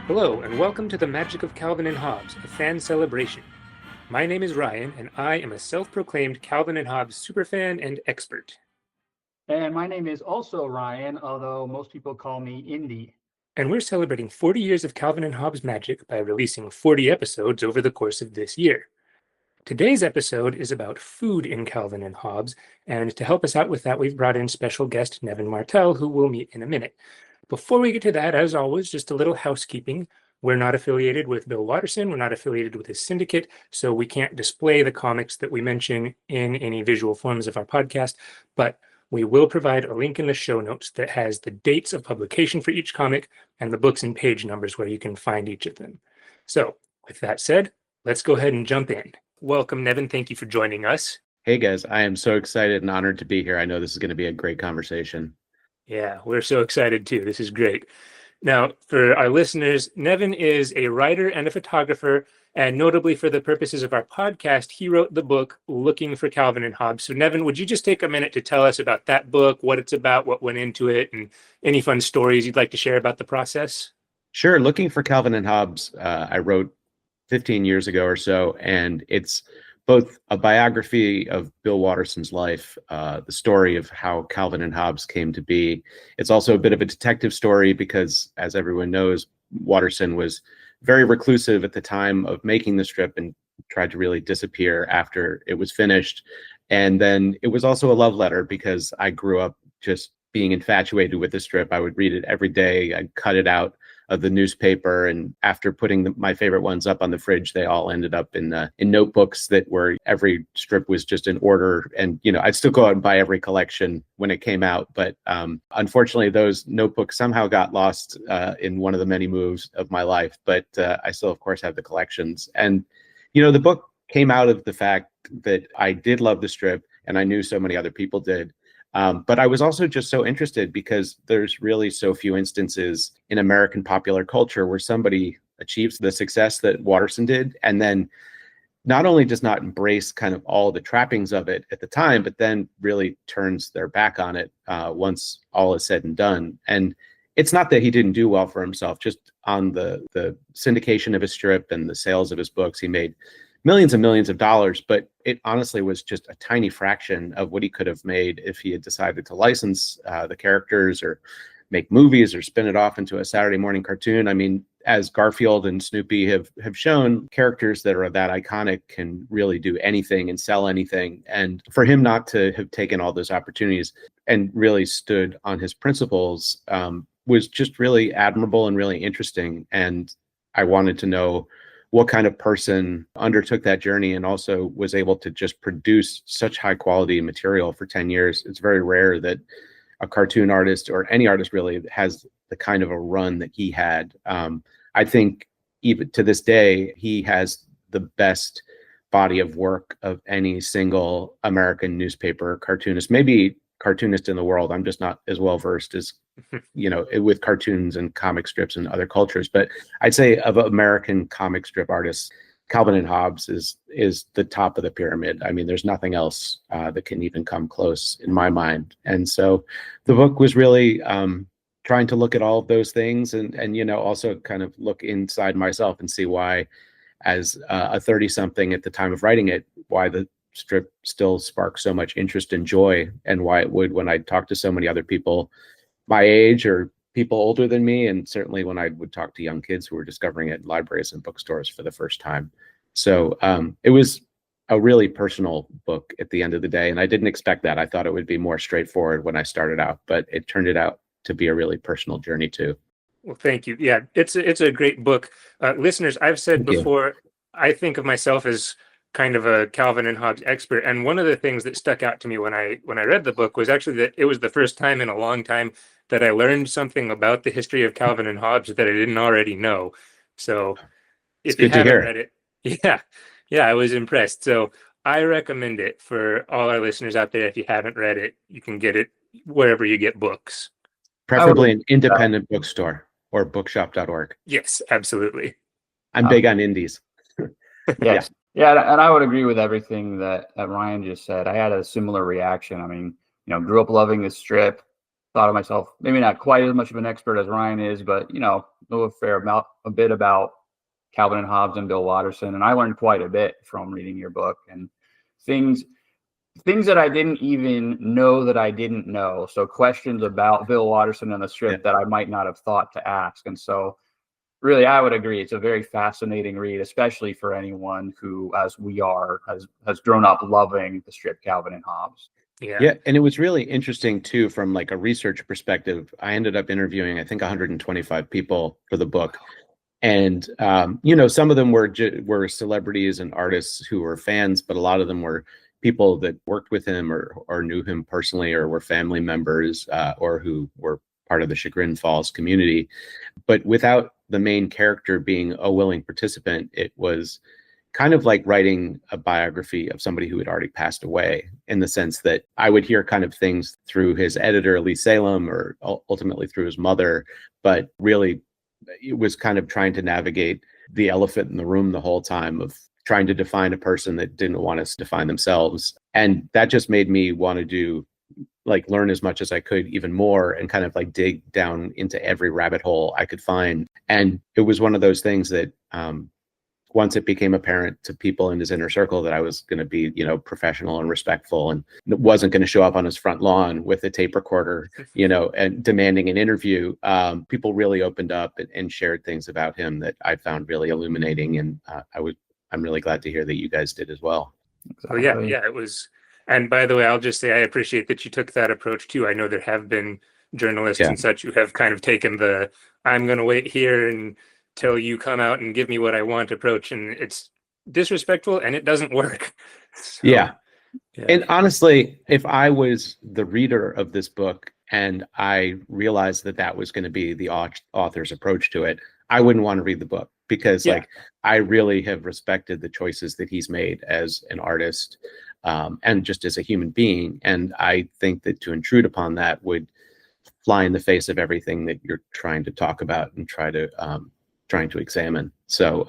Hello, and welcome to the Magic of Calvin and Hobbes, a fan celebration. My name is Ryan, and I am a self-proclaimed Calvin and Hobbes superfan and expert. And my name is also Ryan, although most people call me Indy. And we're celebrating 40 years of Calvin and Hobbes magic by releasing 40 episodes over the course of this year. Today's episode is about food in Calvin and Hobbes, and to help us out with that, we've brought in special guest Nevin Martell, who we'll meet in a minute. Before we get to that, as always, just a little housekeeping. We're not affiliated with Bill Watterson. We're not affiliated with his syndicate, so we can't display the comics that we mention in any visual forms of our podcast, but we will provide a link in the show notes that has the dates of publication for each comic and the books and page numbers where you can find each of them. So with that said, let's go ahead and jump in. Welcome, Nevin. Thank you for joining us. Hey guys, I am so excited and honored to be here. I know this is going to be a great conversation. Yeah, we're so excited too. This is great. Now, for our listeners, Nevin is a writer and a photographer, and notably for the purposes of our podcast, he wrote the book Looking for Calvin and Hobbes. So Nevin, would you just take a minute to tell us about that book, what it's about, what went into it, and any fun stories you'd like to share about the process? Sure. Looking for Calvin and Hobbes, I wrote 15 years ago or so, and it's both a biography of Bill Watterson's life, the story of how Calvin and Hobbes came to be. It's also a bit of a detective story because, as everyone knows, Watterson was very reclusive at the time of making the strip and tried to really disappear after it was finished. And then it was also a love letter because I grew up just being infatuated with the strip. I would read it every day. I'd cut it out of the newspaper, and after putting my favorite ones up on the fridge, they all ended up in notebooks that were, every strip was just in order. And I'd still go out and buy every collection when it came out, but unfortunately those notebooks somehow got lost in one of the many moves of my life. But I still, of course, have the collections. And the book came out of the fact that I did love the strip, and I knew so many other people did. But I was also just so interested because there's really so few instances in American popular culture where somebody achieves the success that Watterson did, and then not only does not embrace kind of all the trappings of it at the time, but then really turns their back on it once all is said and done. And it's not that he didn't do well for himself, just on the syndication of his strip and the sales of his books, he made millions and millions of dollars, but it honestly was just a tiny fraction of what he could have made if he had decided to license the characters or make movies or spin it off into a Saturday morning cartoon. I mean, as Garfield and Snoopy have shown, characters that are that iconic can really do anything and sell anything. And for him not to have taken all those opportunities and really stood on his principles was just really admirable and really interesting. And I wanted to know what kind of person undertook that journey and also was able to just produce such high quality material for 10 years. It's very rare that a cartoon artist or any artist really has the kind of a run that he had. I think even to this day, he has the best body of work of any single American newspaper cartoonist, maybe cartoonist in the world. I'm just not as well versed as with cartoons and comic strips and other cultures, but I'd say of American comic strip artists, Calvin and Hobbes is the top of the pyramid. I mean, there's nothing else that can even come close in my mind. And so the book was really trying to look at all of those things and also kind of look inside myself and see why, as a 30-something at the time of writing it, why the strip still sparks so much interest and joy, and why it would when I talk to so many other people my age or people older than me, and certainly when I would talk to young kids who were discovering it in libraries and bookstores for the first time. So it was a really personal book at the end of the day, and I didn't expect that. I thought it would be more straightforward when I started out, but it turned out to be a really personal journey too. Well, thank you. Yeah, it's a great book. Listeners, I've said Thank you. before, I think of myself as kind of a Calvin and Hobbes expert. And one of the things that stuck out to me when I read the book was actually that it was the first time in a long time that I learned something about the history of Calvin and Hobbes that I didn't already know. So if you haven't read it, yeah, I was impressed. So I recommend it for all our listeners out there. If you haven't read it, you can get it wherever you get books. Preferably an independent bookstore or bookshop.org. Yes, absolutely. I'm big on indies. Yes. Yeah, and I would agree with everything that Ryan just said. I had a similar reaction. I mean, grew up loving the strip, thought of myself maybe not quite as much of an expert as Ryan is, but know a bit about Calvin and Hobbes and Bill Watterson, and I learned quite a bit from reading your book, and things that I didn't even know that I didn't know. So questions about Bill Watterson and the strip that I might not have thought to ask. And so really, I would agree. It's a very fascinating read, especially for anyone who, as we are, has grown up loving the strip Calvin and Hobbes. Yeah. And it was really interesting too, from like a research perspective. I ended up interviewing, I think, 125 people for the book. And, some of them were celebrities and artists who were fans, but a lot of them were people that worked with him or knew him personally, or were family members, or who were part of the Chagrin Falls community. But without the main character being a willing participant, it was kind of like writing a biography of somebody who had already passed away, in the sense that I would hear kind of things through his editor, Lee Salem, or ultimately through his mother. But really, it was kind of trying to navigate the elephant in the room the whole time of trying to define a person that didn't want us to define themselves. And that just made me want to learn as much as I could, even more, and kind of like dig down into every rabbit hole I could find. And it was one of those things that once it became apparent to people in his inner circle that I was going to be, professional and respectful, and wasn't going to show up on his front lawn with a tape recorder, and demanding an interview, people really opened up and shared things about him that I found really illuminating. And I'm really glad to hear that you guys did as well. Exactly. Oh, yeah, it was. And by the way, I'll just say I appreciate that you took that approach too. I know there have been journalists and such who have kind of taken the "I'm going to wait here until you come out and give me what I want" approach, and it's disrespectful and it doesn't work. So, yeah. And honestly, if I was the reader of this book and I realized that was going to be the author's approach to it, I wouldn't want to read the book, because I really have respected the choices that he's made as an artist, and just as a human being. And I think that to intrude upon that would fly in the face of everything that you're trying to talk about and trying to examine. So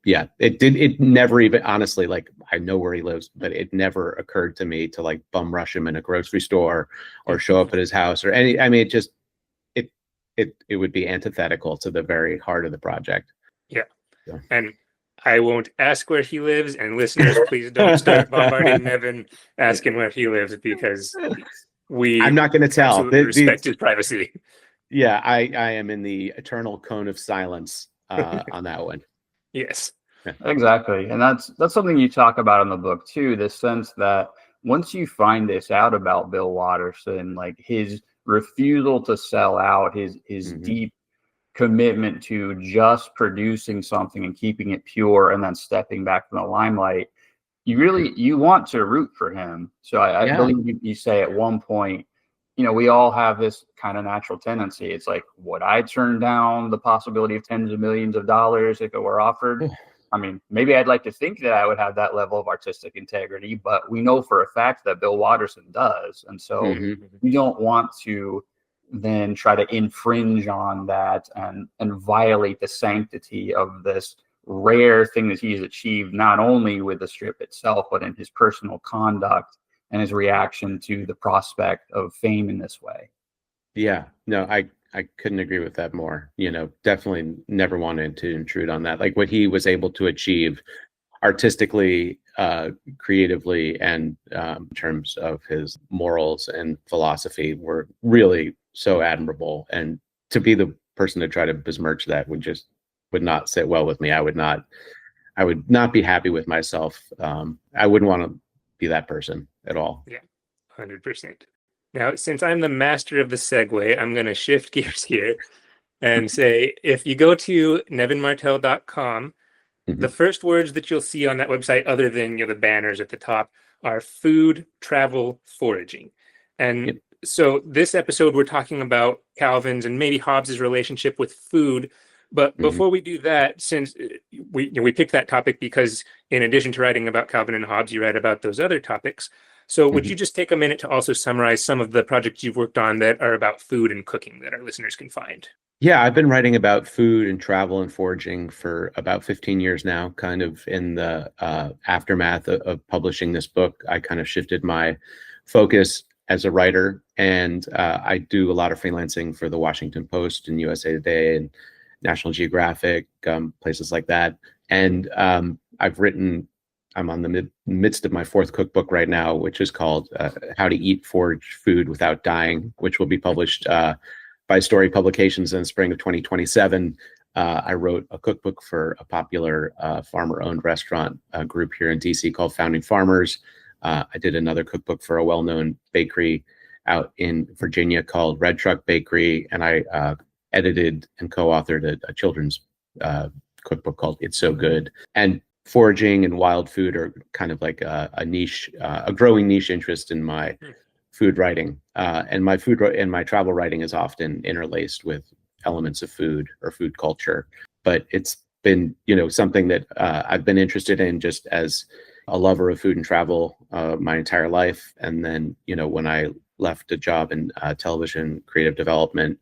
it never even, honestly, I know where he lives, but it never occurred to me to bum rush him in a grocery store or show up at his house or it would be antithetical to the very heart of the project. Yeah. So. And I won't ask where he lives, and listeners, please don't start bombarding Nevin asking where he lives, because I'm not going to tell. Respect his privacy. Yeah, I am in the eternal cone of silence on that one. Yes, exactly. And that's something you talk about in the book too, this sense that once you find this out about Bill Watterson, his refusal to sell out, his deep commitment to just producing something and keeping it pure and then stepping back from the limelight, you want to root for him. So I believe you say at one point, we all have this kind of natural tendency. It's would I turn down the possibility of tens of millions of dollars if it were offered? I mean, maybe I'd like to think that I would have that level of artistic integrity, but we know for a fact that Bill Watterson does. And so you don't want to then try to infringe on that and violate the sanctity of this rare thing that he's achieved, not only with the strip itself, but in his personal conduct and his reaction to the prospect of fame in this way. Yeah, no, I couldn't agree with that more. Definitely never wanted to intrude on that. What he was able to achieve artistically, creatively, and in terms of his morals and philosophy were really so admirable. And to be the person to try to besmirch that would not sit well with me. I would not be happy with myself. I wouldn't want to be that person at all. Yeah, 100%. Now, since I'm the master of the segue, I'm going to shift gears here and say, if you go to nevinmartell.com, the first words that you'll see on that website, other than the banners at the top, are food, travel, foraging. And so this episode, we're talking about Calvin's and maybe Hobbes's relationship with food. But before we do that, since we picked that topic because in addition to writing about Calvin and Hobbes, you write about those other topics. So would you just take a minute to also summarize some of the projects you've worked on that are about food and cooking that our listeners can find? Yeah, I've been writing about food and travel and foraging for about 15 years now. Kind of in the aftermath of publishing this book, I kind of shifted my focus as a writer, and I do a lot of freelancing for the Washington Post and USA Today and National Geographic, places like that. And I've written, I'm on the midst of my fourth cookbook right now, which is called How to Eat Forage Food Without Dying, which will be published by Story Publications in the spring of 2027. I wrote a cookbook for a popular farmer-owned restaurant group here in DC called Founding Farmers. I did another cookbook for a well-known bakery out in Virginia called Red Truck Bakery, and I edited and co-authored a children's cookbook called It's So Good. And foraging and wild food are kind of like a niche, a growing niche interest in my food writing. And my food and my travel writing is often interlaced with elements of food or food culture. But it's been, something that I've been interested in just as a lover of food and travel my entire life. And then, when I left a job in television creative development,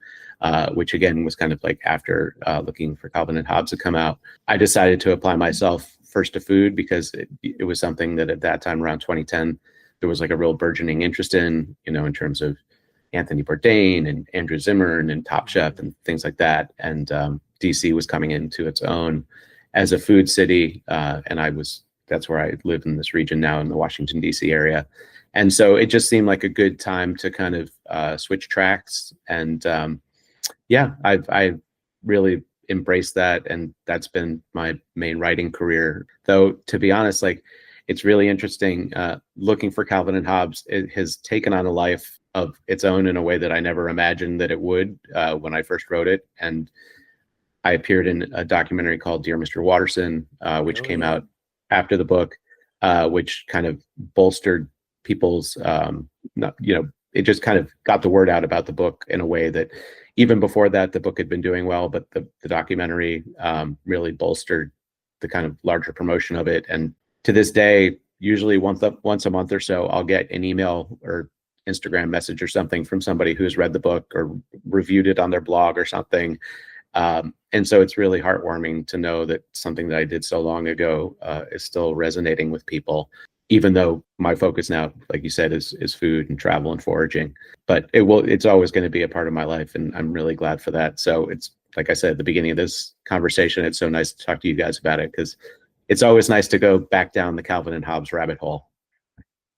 which again was kind of like after looking for Calvin and Hobbes to come out, I decided to apply myself first to food because it was something that at that time around 2010, there was like a real burgeoning interest in, in terms of Anthony Bourdain and Andrew Zimmern and Top Chef and things like that. And DC was coming into its own as a food city. And that's where I live in this region now in the Washington, DC area. And so it just seemed like a good time to kind of switch tracks. And I really embraced that. And that's been my main writing career. Though, to be honest, like it's really interesting looking for Calvin and Hobbes. It has taken on a life of its own in a way that I never imagined that it would when I first wrote it. And I appeared in a documentary called Dear Mr. Watterson, which came out after the book, which kind of bolstered people's, it just kind of got the word out about the book in a way that even before that, the book had been doing well, but the documentary really bolstered the kind of larger promotion of it. And to this day, usually once a month or so, I'll get an email or Instagram message or something from somebody who's read the book or reviewed it on their blog or something. And so it's really heartwarming to know that something that I did so long ago is still resonating with people, even though my focus now, like you said, is food and travel and foraging. But it's always going to be a part of my life, and I'm really glad for that. So it's, like I said at the beginning of this conversation, it's so nice to talk to you guys about it, because it's always nice to go back down the Calvin and Hobbes rabbit hole.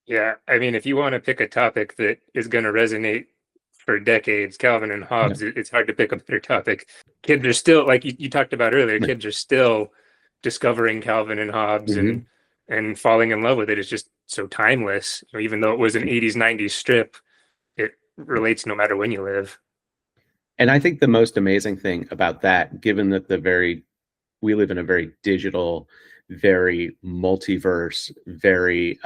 Yeah, I mean, if you want to pick a topic that is going to resonate for decades, Calvin and Hobbes, it's hard to pick a better topic. Kids are still, like you talked about earlier, kids are still discovering Calvin and Hobbes and falling in love with it. It's just so timeless. Even though it was an 80s, 90s strip, it relates no matter when you live. And I think the most amazing thing about that, given that we live in a very digital, very multiverse, very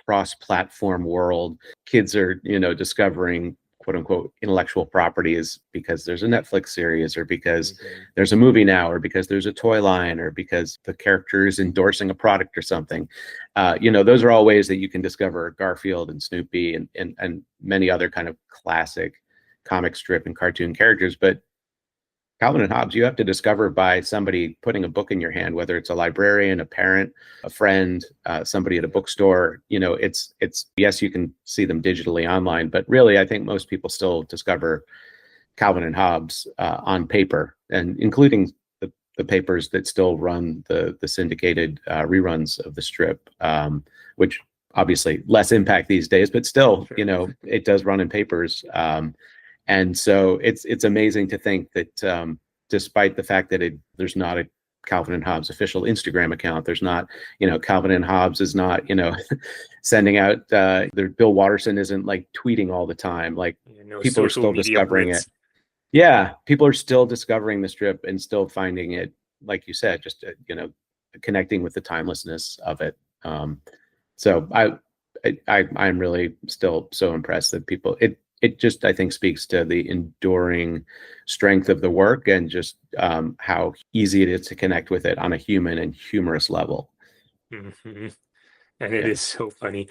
cross-platform world, kids are, discovering quote unquote intellectual properties because there's a Netflix series, or because there's a movie now, or because there's a toy line, or because the character is endorsing a product or something. Those are all ways that you can discover Garfield and Snoopy and many other kind of classic comic strip and cartoon characters. But Calvin and Hobbes, you have to discover by somebody putting a book in your hand, whether it's a librarian, a parent, a friend, somebody at a bookstore. It's yes, you can see them digitally online, but really, I think most people still discover Calvin and Hobbes on paper, and including the papers that still run the syndicated reruns of the strip, which obviously less impact these days, but still, it does run in papers. And so it's amazing to think that despite the fact that there's not a Calvin and Hobbes official Instagram account, there's not, Calvin and Hobbes is not, sending out, Bill Watterson isn't like tweeting all the time. Like people are still discovering it. Yeah, people are still discovering the strip and still finding it, like you said, just, connecting with the timelessness of it. So I'm really still so impressed that people, it just, I think, speaks to the enduring strength of the work, and just how easy it is to connect with it on a human and humorous level. And it is so funny.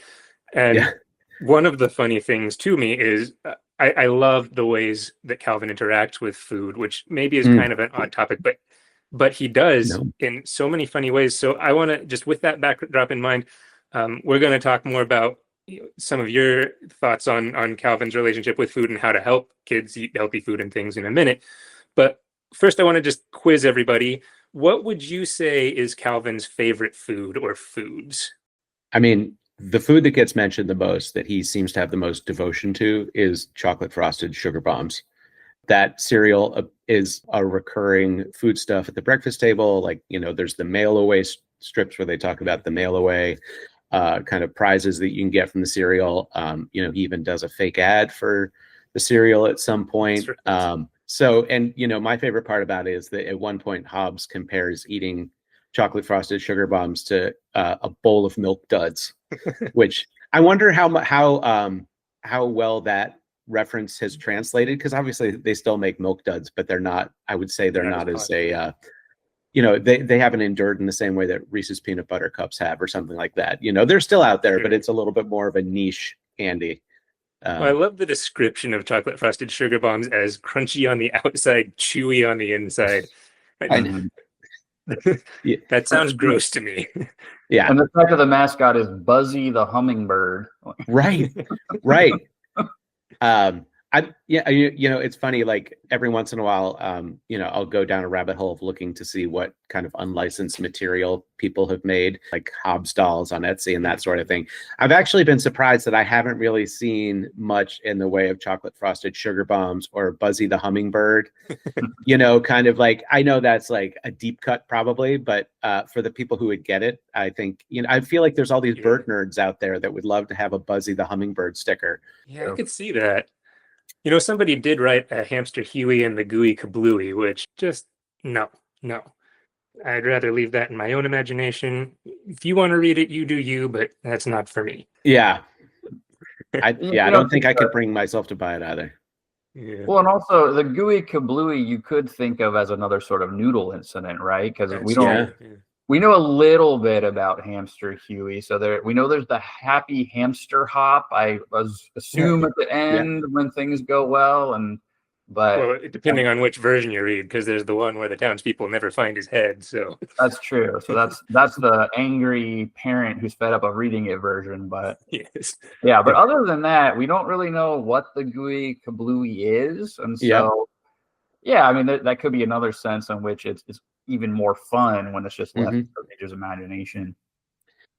And one of the funny things to me is I love the ways that Calvin interacts with food, which maybe is kind of an odd topic, but he does in so many funny ways. So I want to, just with that backdrop in mind, we're going to talk more about some of your thoughts on Calvin's relationship with food and how to help kids eat healthy food and things in a minute. But first, I want to just quiz everybody. What would you say is Calvin's favorite food or foods? I mean, the food that gets mentioned the most, that he seems to have the most devotion to, is chocolate frosted sugar bombs. That cereal is a recurring foodstuff at the breakfast table. Like, there's the mail away strips where they talk about the mail away kind of prizes that you can get from the cereal. He even does a fake ad for the cereal at some point. My favorite part about it is that at one point Hobbes compares eating chocolate frosted sugar bombs to a bowl of milk duds, which I wonder how well that reference has translated, because obviously they still make milk duds, but they're not, I would say they're not as they haven't endured in the same way that Reese's peanut butter cups have, or something like that. They're still out there, but it's a little bit more of a niche candy. Well, I love the description of chocolate frosted sugar bombs as crunchy on the outside, chewy on the inside. That sounds gross to me. Yeah. And the fact of the mascot is Buzzy the hummingbird. Right. It's funny, like every once in a while, I'll go down a rabbit hole of looking to see what kind of unlicensed material people have made, like Hobbes dolls on Etsy and that sort of thing. I've actually been surprised that I haven't really seen much in the way of chocolate frosted sugar bombs or Buzzy the hummingbird. Kind of like, I know that's like a deep cut probably, but for the people who would get it, I think, I feel like there's all these bird nerds out there that would love to have a Buzzy the hummingbird sticker. Yeah, I could see that. Somebody did write a Hamster Huey and the Gooey Kablooey, which just, no. I'd rather leave that in my own imagination. If you want to read it, you do you, but that's not for me. Yeah. I don't think I could bring myself to buy it either. Yeah. Well, and also the Gooey Kablooey you could think of as another sort of noodle incident, right? Because we know a little bit about Hamster Huey. So we know there's the happy hamster hop. I assume at the end when things go well, but depending on which version you read, because there's the one where the townspeople never find his head. So that's true. So that's the angry parent who's fed up of reading it version. But yes, yeah. But other than that, we don't really know what the Gooey Kablooey is, and so I mean that could be another sense in which it's even more fun when it's just left to the reader's imagination.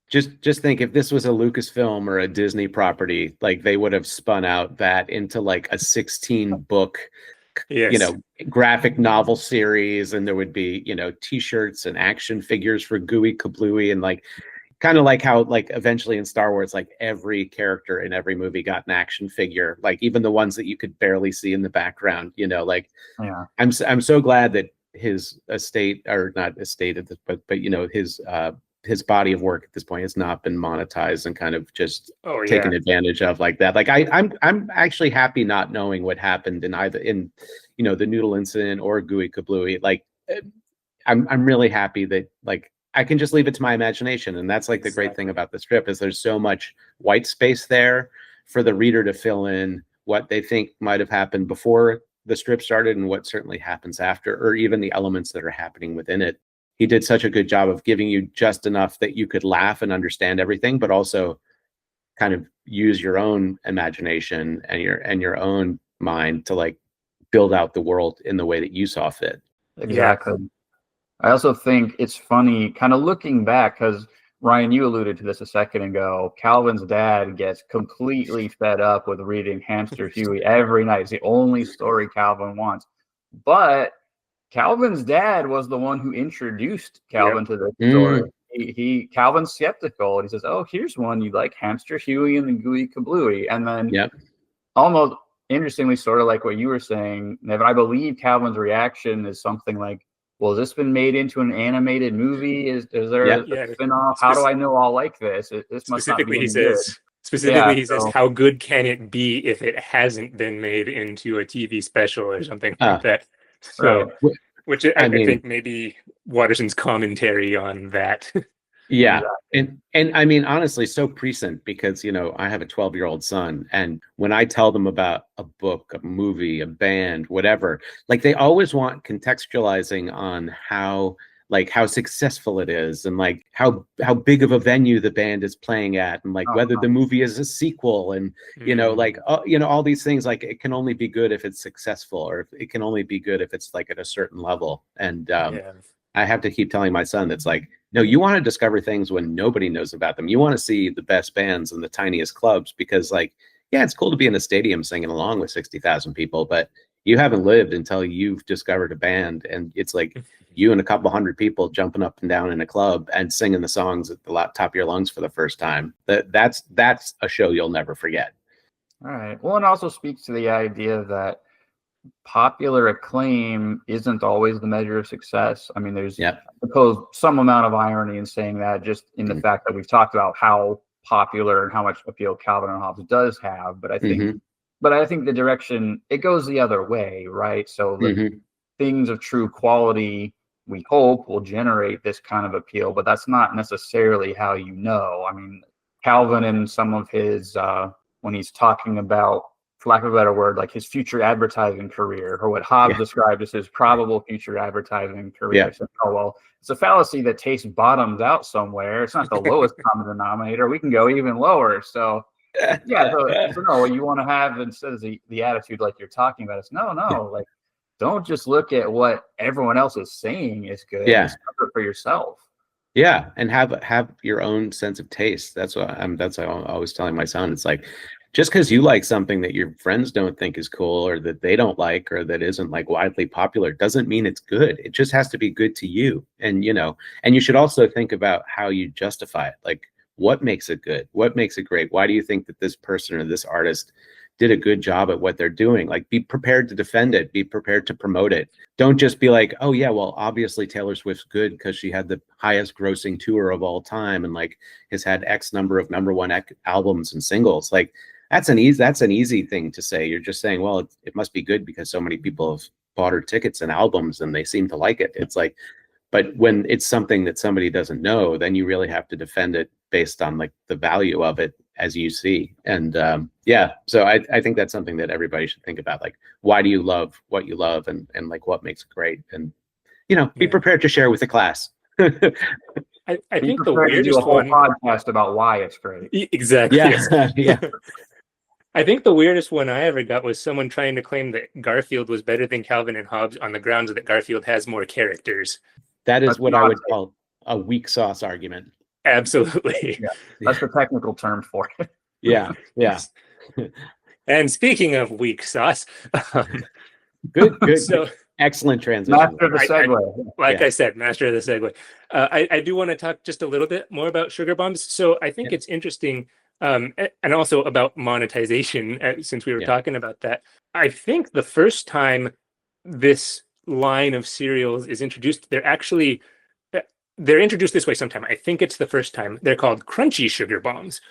Just think, if this was a Lucasfilm or a Disney property, like they would have spun out that into like a 16 book, graphic novel series, and there would be, t-shirts and action figures for Gooey Kablooey, and like kind of like how like eventually in Star Wars, like every character in every movie got an action figure, like even the ones that you could barely see in the background, I'm so glad that his estate, or not estate at this, but his body of work at this point has not been monetized and kind of just taken advantage of like that. Like I'm actually happy not knowing what happened in either the noodle incident or Gooey Kablooey. Like I'm really happy that like I can just leave it to my imagination, and that's like the great thing about the strip is there's so much white space there for the reader to fill in what they think might have happened before the strip started and what certainly happens after, or even the elements that are happening within it. He did such a good job of giving you just enough that you could laugh and understand everything, but also kind of use your own imagination and your own mind to like build out the world in the way that you saw fit. Exactly. I also think it's funny kind of looking back, because Ryan, you alluded to this a second ago. Calvin's dad gets completely fed up with reading Hamster Huey every night. It's the only story Calvin wants. But Calvin's dad was the one who introduced Calvin to the story. Calvin's skeptical, and he says, "Oh, here's one you like, Hamster Huey and the Gooey Kablooey." And then almost interestingly, sort of like what you were saying, Nevin, I believe Calvin's reaction is something like, well, has this been made into an animated movie? Is there a spin-off? How do I know I'll like this? This must not be he says, how good can it be if it hasn't been made into a TV special or something like that? So, which I think maybe Watterson's commentary on that. Yeah. And I mean, honestly, so prescient, because, I have a 12-year-old son, and when I tell them about a book, a movie, a band, whatever, like they always want contextualizing on how like how successful it is, and like how big of a venue the band is playing at, and like whether the movie is a sequel, and like all these things. Like it can only be good if it's successful, or it can only be good if it's like at a certain level. And I have to keep telling my son that's like, no, you want to discover things when nobody knows about them. You want to see the best bands in the tiniest clubs, because like, yeah, it's cool to be in a stadium singing along with 60,000 people, but you haven't lived until you've discovered a band, and it's like you and a couple hundred people jumping up and down in a club and singing the songs at the top of your lungs for the first time. That's a show you'll never forget. All right. Well, it also speaks to the idea that popular acclaim isn't always the measure of success. I mean, there's, I suppose, some amount of irony in saying that, just in the fact that we've talked about how popular and how much appeal Calvin and Hobbes does have. But I think, the direction, it goes the other way, right? So things of true quality, we hope, will generate this kind of appeal, but that's not necessarily how you know. I mean, Calvin, in some of his, when he's talking about, for lack of a better word, like his future advertising career, or what Hobbes described as his probable future advertising career. So, oh, well, it's a fallacy that taste bottoms out somewhere. It's not the lowest common denominator. We can go even lower. So, so no, what you want to have instead of the attitude like you're talking about is no, like, don't just look at what everyone else is saying is good. Discover it for yourself. Yeah, and have your own sense of taste. That's what I'm always telling my son. It's like, just because you like something that your friends don't think is cool, or that they don't like, or that isn't like widely popular, doesn't mean it's good. It just has to be good to you. And and you should also think about how you justify it. Like, what makes it good? What makes it great? Why do you think that this person or this artist did a good job at what they're doing? Like, be prepared to defend it, be prepared to promote it. Don't just be like, oh yeah, well, obviously Taylor Swift's good because she had the highest grossing tour of all time, and like has had X number of #1 albums and singles. Like, that's an easy thing to say. You're just saying, well, it must be good because so many people have bought her tickets and albums and they seem to like it. It's like, but when it's something that somebody doesn't know, then you really have to defend it based on like the value of it as you see. And so I think that's something that everybody should think about. Like, why do you love what you love, and like what makes it great? And be prepared to share with the class. I think the weirdest one podcast about why it's great. Exactly. Yeah. I think the weirdest one I ever got was someone trying to claim that Garfield was better than Calvin and Hobbes on the grounds that Garfield has more characters. That's what I would call a weak sauce argument. Absolutely. Yeah, that's the technical term for it. Yeah. And speaking of weak sauce, good. So, excellent transition. Master of the segue. I said, master of the segue. I do want to talk just a little bit more about sugar bombs. So I think it's interesting, and also about monetization, since we were talking about that. I think the first time this line of cereals is introduced, they're introduced this way sometime. I think it's the first time. They're called crunchy sugar bombs.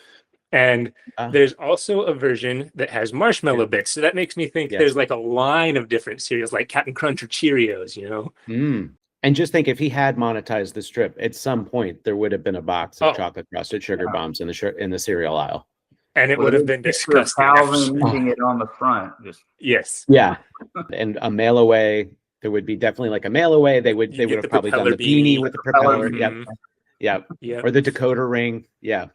And there's also a version that has marshmallow bits. So that makes me think there's like a line of different cereals, like Captain Crunch or Cheerios, And just think, if he had monetized the strip, at some point there would have been a box of chocolate frosted sugar bombs in the cereal aisle, and it would have been disgusting. Calvin leaving it on the front. And a mail away. There would be definitely like a mail away. They would have probably done the beanie with the propeller. Or the decoder ring. Yep.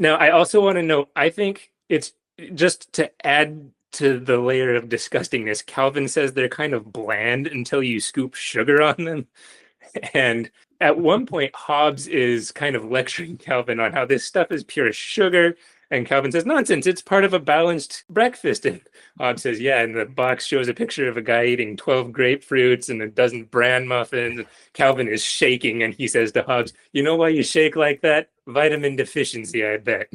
Now, I also want to note, I think it's just to add to the layer of disgustingness. Calvin says they're kind of bland until you scoop sugar on them. And at one point, Hobbes is kind of lecturing Calvin on how this stuff is pure sugar. And Calvin says, nonsense, it's part of a balanced breakfast. And Hobbes says, yeah, and the box shows a picture of a guy eating 12 grapefruits and a dozen bran muffins. And Calvin is shaking, and he says to Hobbes, you know why you shake like that? Vitamin deficiency, I bet.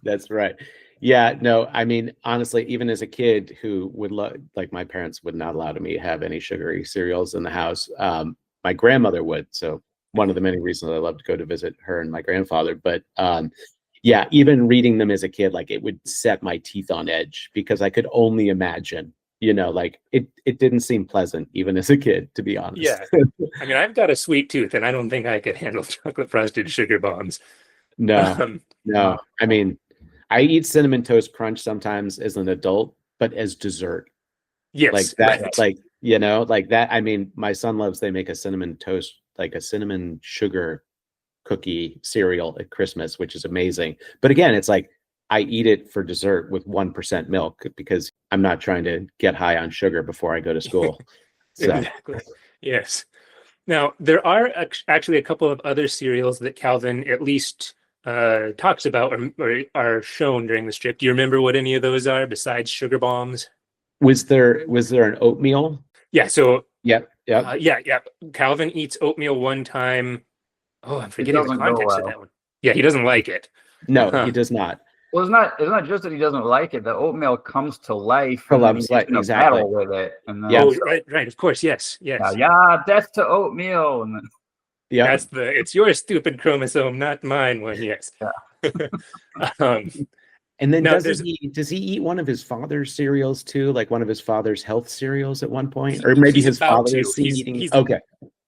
That's right. Yeah, no, I mean, honestly, even as a kid who would like, my parents would not allow me to have any sugary cereals in the house. My grandmother would. So one of the many reasons I love to go to visit her and my grandfather. But even reading them as a kid, like, it would set my teeth on edge, because I could only imagine, like it didn't seem pleasant even as a kid, to be honest. Yeah. I mean, I've got a sweet tooth, and I don't think I could handle chocolate frosted sugar bombs. No. I mean, I eat Cinnamon Toast Crunch sometimes as an adult, but as dessert. Yes. Like that, You know, like that. I mean, my son loves, they make a cinnamon toast, like a cinnamon sugar cookie cereal at Christmas, which is amazing. But again, it's like I eat it for dessert with 1% milk because I'm not trying to get high on sugar before I go to school. So Exactly. Yes. Now, there are actually a couple of other cereals that Calvin at least talks about or are shown during the strip. Do you remember what any of those are besides sugar bombs? was there an oatmeal? Yeah. So Yep. yeah. Calvin eats oatmeal one time. Oh, I'm forgetting the doesn't go context of well. that one. Yeah, he doesn't like it. No, he does not. Well, it's not just that he doesn't like it. The oatmeal comes to life, For and then love's he gets life, in a exactly. battle with it. And then Yeah. Oh, right. Of course. Yes. death to oatmeal. And then, Yeah. That's it's your stupid chromosome, not mine one. Yes. Yeah. And then Now, does he eat one of his father's cereals too, like one of his father's health cereals at one point, or maybe he's his about father to. is eating? He's Okay.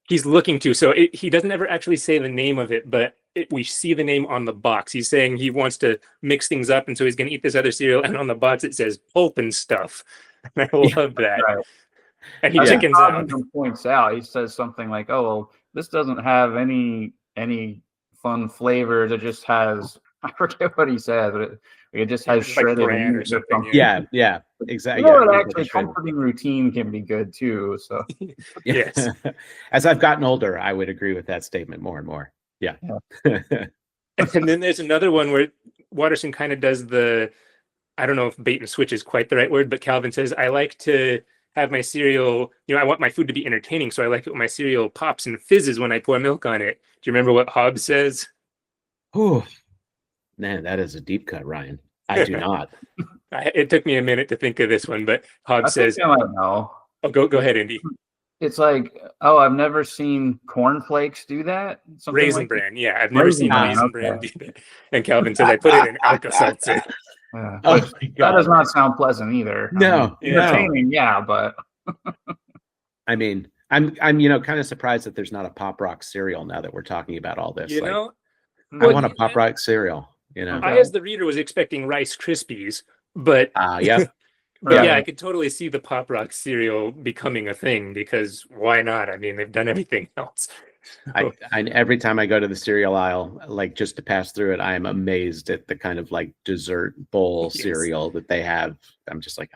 He's looking to. So he doesn't ever actually say the name of it, but we see the name on the box. He's saying he wants to mix things up, and so he's going to eat this other cereal. And on the box it says pulp and stuff. And I love that. right. And he I think chickens Bob out. even points out. He says something like, "Oh, well, this doesn't have any fun flavors. It just has." I forget what he says, but it just has Like shredded bran or meat something. Yeah, exactly. You know Yeah, what? Actually, comforting routine can be good too. So Yes. As I've gotten older, I would agree with that statement more and more. Yeah. And then there's another one where Watterson kind of does I don't know if bait and switch is quite the right word, but Calvin says, I like to have my cereal, I want my food to be entertaining, so I like it when my cereal pops and fizzes when I pour milk on it. Do you remember what Hobbes says? Oh, man, that is a deep cut, Ryan. I do not. It took me a minute to think of this one, but Hobbes says, I might know. Oh, go ahead, Indy. It's like, oh, I've never seen cornflakes do that. Something Raisin like bran. Yeah, I've never seen Bran, raisin bran do that. And Calvin says, I put it in Alka-Seltzer. Yeah, Oh but my that God. does not sound pleasant either. No, Entertaining, yeah, but I mean, I'm kind of surprised that there's not a Pop Rock cereal now that we're talking about all this. I want a Pop Rock cereal. I, as the reader, was expecting Rice Krispies, but yeah. But yeah, I could totally see the Pop Rock cereal becoming a thing because why not? I mean, they've done everything else. I every time I go to the cereal aisle, like just to pass through it, I am amazed at the kind of like dessert bowl cereal that they have. I'm just like,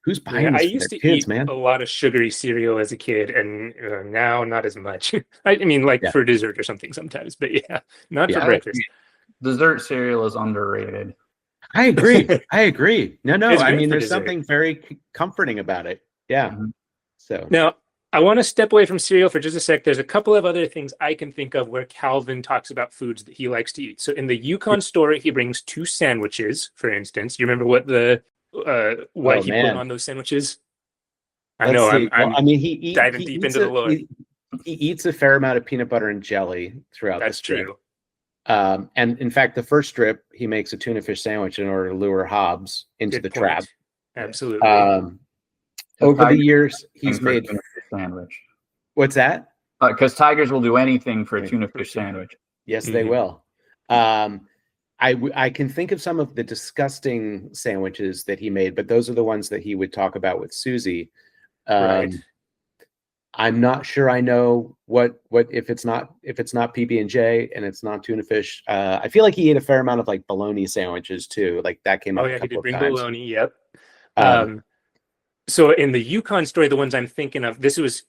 who's buying this I for used their to kids, eat man? a lot of sugary cereal as a kid, and now not as much. I mean, like for dessert or something sometimes, but not for breakfast. Dessert cereal is underrated. I agree. No, I mean, there's dessert. something very comforting about it. Yeah. Mm-hmm. So now I want to step away from cereal for just a sec. There's a couple of other things I can think of where Calvin talks about foods that he likes to eat. So in the Yukon story, he brings 2 sandwiches, for instance. You remember what what he put on those sandwiches? I know. I mean, he diving deep into the lore. He eats a fair amount of peanut butter and jelly throughout the strip. True. And in fact, the first strip, he makes a tuna fish sandwich in order to lure Hobbes into the trap. Absolutely. Over the years, he's made tuna fish sandwich. What's that? Because tigers will do anything for a tuna fish sandwich. Yes, they will. I can think of some of the disgusting sandwiches that he made, but those are the ones that he would talk about with Susie. Right. I'm not sure I know what if it's not PB&J and it's not tuna fish. I feel like he ate a fair amount of like bologna sandwiches too. Like that came up a couple of times. Bologna. Yep. So in the Yukon story, the ones I'm thinking of, this was,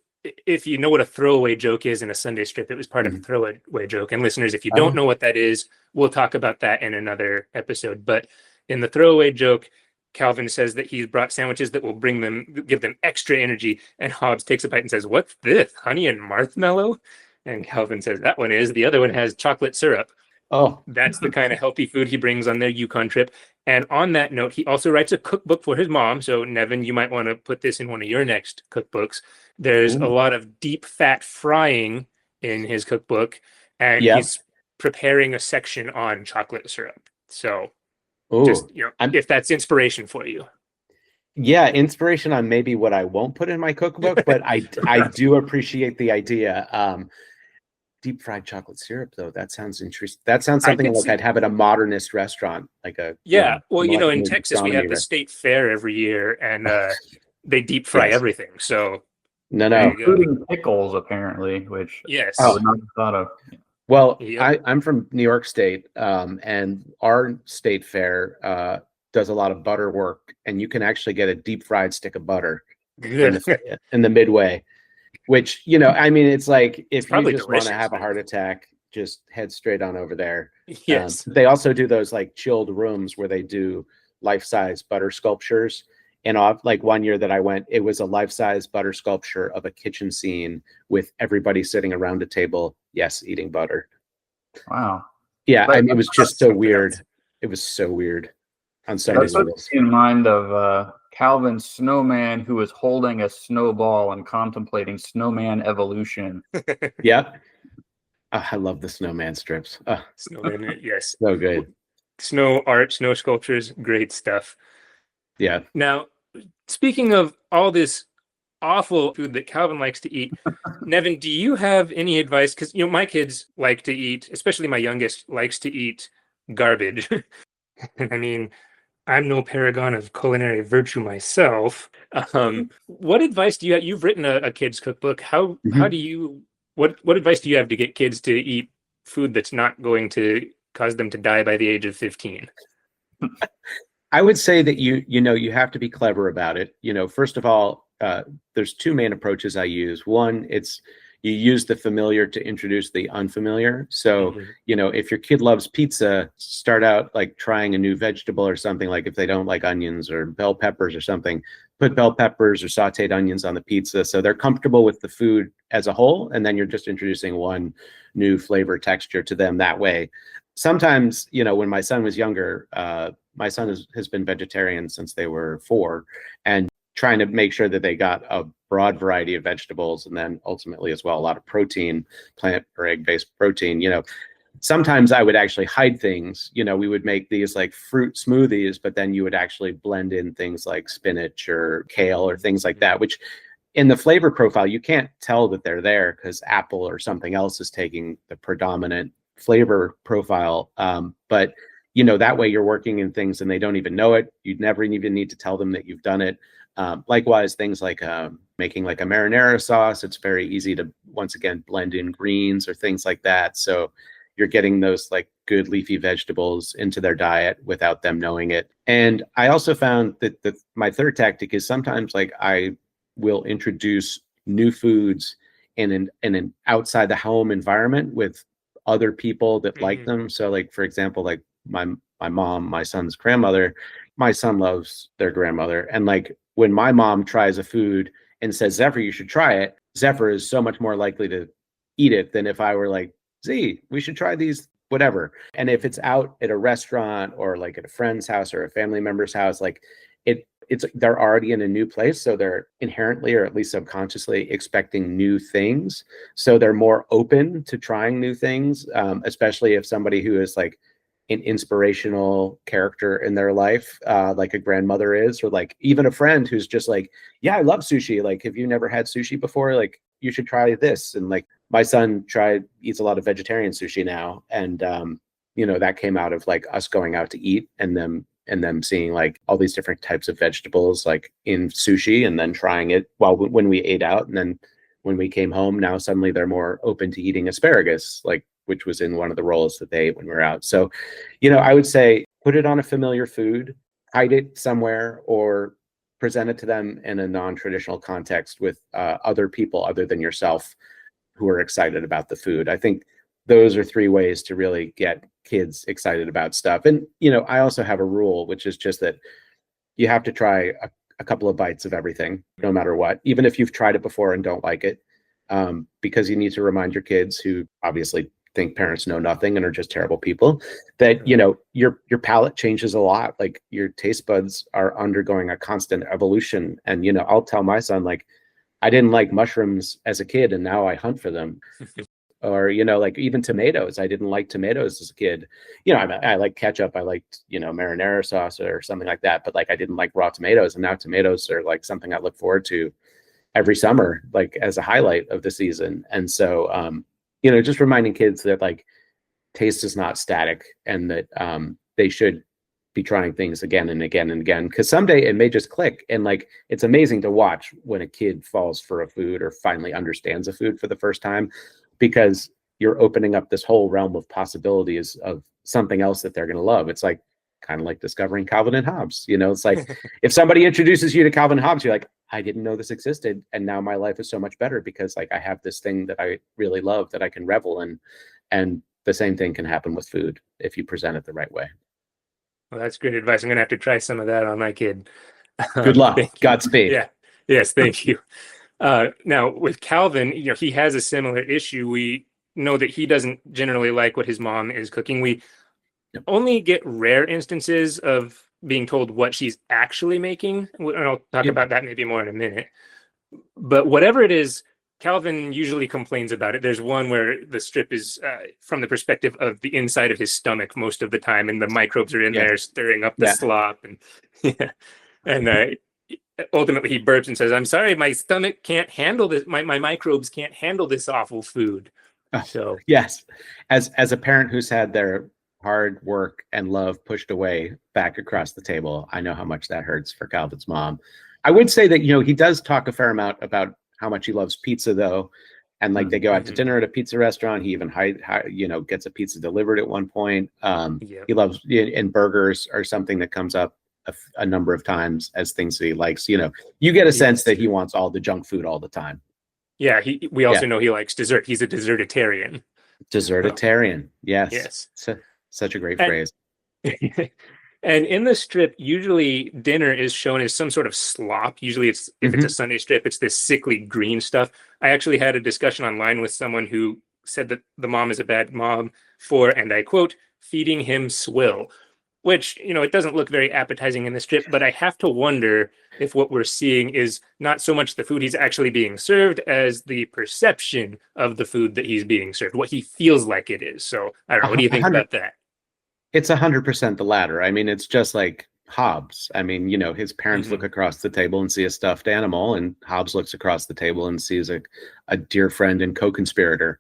if you know what a throwaway joke is in a Sunday strip, it was part of a throwaway joke. And listeners, if you don't know what that is, we'll talk about that in another episode. But in the throwaway joke, Calvin says that he's brought sandwiches that will give them extra energy. And Hobbes takes a bite and says, "What's this? Honey and marshmallow?" And Calvin says, "That one is. The other one has chocolate syrup." Oh, that's the kind of healthy food he brings on their Yukon trip. And on that note, he also writes a cookbook for his mom. So Nevin, you might want to put this in one of your next cookbooks. There's a lot of deep fat frying in his cookbook, and he's preparing a section on chocolate syrup. So just, if that's inspiration for you. Yeah, inspiration on maybe what I won't put in my cookbook, but I do appreciate the idea. Deep fried chocolate syrup, though, that sounds interesting. That sounds something like I'd have at a modernist restaurant, like a well, in Texas we have the state fair every year, and they deep fry Yes. everything. So No, there no. you go. Including pickles, apparently, which Yes. I would not have thought of. Well, Yep. I'm from New York State, and our state fair does a lot of butter work, and you can actually get a deep fried stick of butter in Good. the midway, which, I mean, it's like if you probably just want to delicious, have a man. heart attack, just head straight on over there. Yes. They also do those like chilled rooms where they do life-size butter sculptures. And like one year that I went, it was a life-size butter sculpture of a kitchen scene with everybody sitting around a table, yes, eating butter. Wow. Yeah, But I mean, it was just so something weird. else. It was so weird on so that many puts levels. me in mind of Calvin's snowman who is holding a snowball and contemplating snowman evolution. Yep. Oh, I love the snowman strips. Oh, Snowman, yes. so good. Snow art, snow sculptures, great stuff. Yeah. Now, speaking of all this awful food that Calvin likes to eat, Nevin, do you have any advice? Because my kids like to eat, especially my youngest likes to eat garbage. I mean, I'm no paragon of culinary virtue myself. What advice do you have? You've written a kids cookbook. How do you what advice do you have to get kids to eat food that's not going to cause them to die by the age of 15? I would say that you have to be clever about it. First of all, there's two main approaches I use. One, you use the familiar to introduce the unfamiliar. So, if your kid loves pizza, start out like trying a new vegetable or something. Like if they don't like onions or bell peppers or something, put bell peppers or sauteed onions on the pizza so they're comfortable with the food as a whole. And then you're just introducing one new flavor texture to them that way. Sometimes, when my son was younger, my son has been vegetarian since they were 4, and trying to make sure that they got a broad variety of vegetables and then ultimately as well a lot of protein, plant or egg-based protein. Sometimes I would actually hide things. We would make these like fruit smoothies, but then you would actually blend in things like spinach or kale or things like that, which in the flavor profile you can't tell that they're there because apple or something else is taking the predominant flavor profile. But that way you're working in things and they don't even know it. You'd never even need to tell them that you've done it. Likewise, things like making like a marinara sauce. It's very easy to, once again, blend in greens or things like that. So you're getting those like good leafy vegetables into their diet without them knowing it. And I also found that my third tactic is sometimes like I will introduce new foods in an outside the home environment with other people that like them. So like, for example, like my mom, my son's grandmother, my son loves their grandmother. And like when my mom tries a food and says, Zephyr, you should try it, Zephyr is so much more likely to eat it than if I were like, Z, we should try these, whatever. And if it's out at a restaurant or like at a friend's house or a family member's house, like they're already in a new place. So they're inherently, or at least subconsciously, expecting new things. So they're more open to trying new things, especially if somebody who is like an inspirational character in their life, like a grandmother is, or like even a friend who's just like, yeah, I love sushi. Like, have you never had sushi before? Like, you should try this. And like my son eats a lot of vegetarian sushi now. And, that came out of like us going out to eat and them seeing like all these different types of vegetables like in sushi and then trying it when we ate out. And then when we came home, now suddenly they're more open to eating asparagus, like which was in one of the rolls that they ate when we were out. So, I would say put it on a familiar food, hide it somewhere, or present it to them in a non-traditional context with other people other than yourself who are excited about the food. I think those are 3 ways to really get kids excited about stuff. And, I also have a rule, which is just that you have to try a couple of bites of everything, no matter what, even if you've tried it before and don't like it, because you need to remind your kids, who obviously think parents know nothing and are just terrible people, that, your palate changes a lot. Like your taste buds are undergoing a constant evolution. And, I'll tell my son, like, I didn't like mushrooms as a kid and now I hunt for them. Or, like even tomatoes. I didn't like tomatoes as a kid. I like ketchup. I liked, marinara sauce or something like that. But like, I didn't like raw tomatoes. And now tomatoes are like something I look forward to every summer, like as a highlight of the season. And so, just reminding kids that like taste is not static and that they should be trying things again and again and again, because someday it may just click. And like, it's amazing to watch when a kid falls for a food or finally understands a food for the first time, because you're opening up this whole realm of possibilities of something else that they're going to love. It's like kind of like discovering Calvin and Hobbes. It's like if somebody introduces you to Calvin and Hobbes, you're like, I didn't know this existed, and now my life is so much better because like I have this thing that I really love that I can revel in. And the same thing can happen with food if you present it the right way. Well, that's great advice. I'm going to have to try some of that on my kid. Good luck. Thank you. Godspeed. Yeah. Yes. Thank you. Now with Calvin, he has a similar issue. We know that he doesn't generally like what his mom is cooking. We only get rare instances of being told what she's actually making. And I'll talk about that maybe more in a minute. But whatever it is, Calvin usually complains about it. There's one where the strip is from the perspective of the inside of his stomach most of the time, and the microbes are in there stirring up the slop. And ultimately he burps and says, "I'm sorry, my stomach can't handle this. My microbes can't handle this awful food." So yes, as a parent who's had their hard work and love pushed away back across the table, I know how much that hurts for Calvin's mom. I would say that he does talk a fair amount about how much he loves pizza, though, and like they go out to dinner at a pizza restaurant. He even gets a pizza delivered at one point. He loves, and burgers are something that comes up a number of times as things that he likes. You get a sense that he wants all the junk food all the time. Yeah, we also know he likes dessert. He's a dessertitarian. Dessertitarian, yes. Such a great phrase. And in the strip, usually dinner is shown as some sort of slop. Usually if it's a Sunday strip, it's this sickly green stuff. I actually had a discussion online with someone who said that the mom is a bad mom for, and I quote, feeding him swill, which, it doesn't look very appetizing in the strip, but I have to wonder if what we're seeing is not so much the food he's actually being served as the perception of the food that he's being served, what he feels like it is. So I don't know. What do you think about that? It's 100% the latter. I mean, it's just like Hobbes. I mean, his parents look across the table and see a stuffed animal, and Hobbes looks across the table and sees a dear friend and co-conspirator.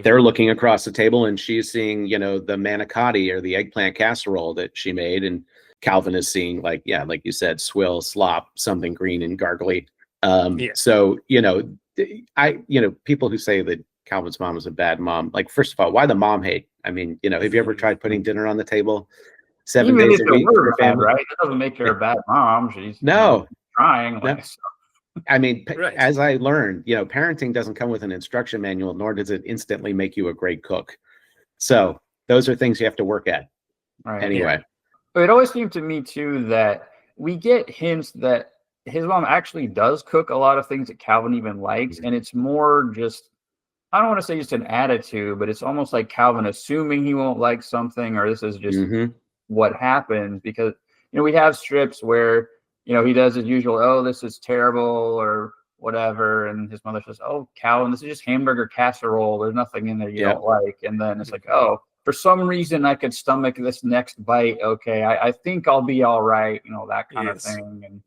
They're looking across the table and she's seeing, the manicotti or the eggplant casserole that she made. And Calvin is seeing like you said, swill, slop, something green and gargly. So, people who say that Calvin's mom is a bad mom, like, first of all, why the mom hate? I mean, have you ever tried putting dinner on the table 7 days a week for your family? Right? That doesn't make her a bad mom. She's trying. I mean, as I learned, parenting doesn't come with an instruction manual, nor does it instantly make you a great cook. So those are things you have to work at. Right. Anyway. But it always seemed to me too that we get hints that his mom actually does cook a lot of things that Calvin even likes. And it's more just, I don't want to say just an attitude, but it's almost like Calvin assuming he won't like something, or this is just what happens, because, we have strips where, he does his usual, "Oh, this is terrible," or whatever. And his mother says, "Oh, Calvin, this is just hamburger casserole. There's nothing in there you don't like." And then it's like, "Oh, for some reason I could stomach this next bite. Okay, I think I'll be all right." That kind of thing. And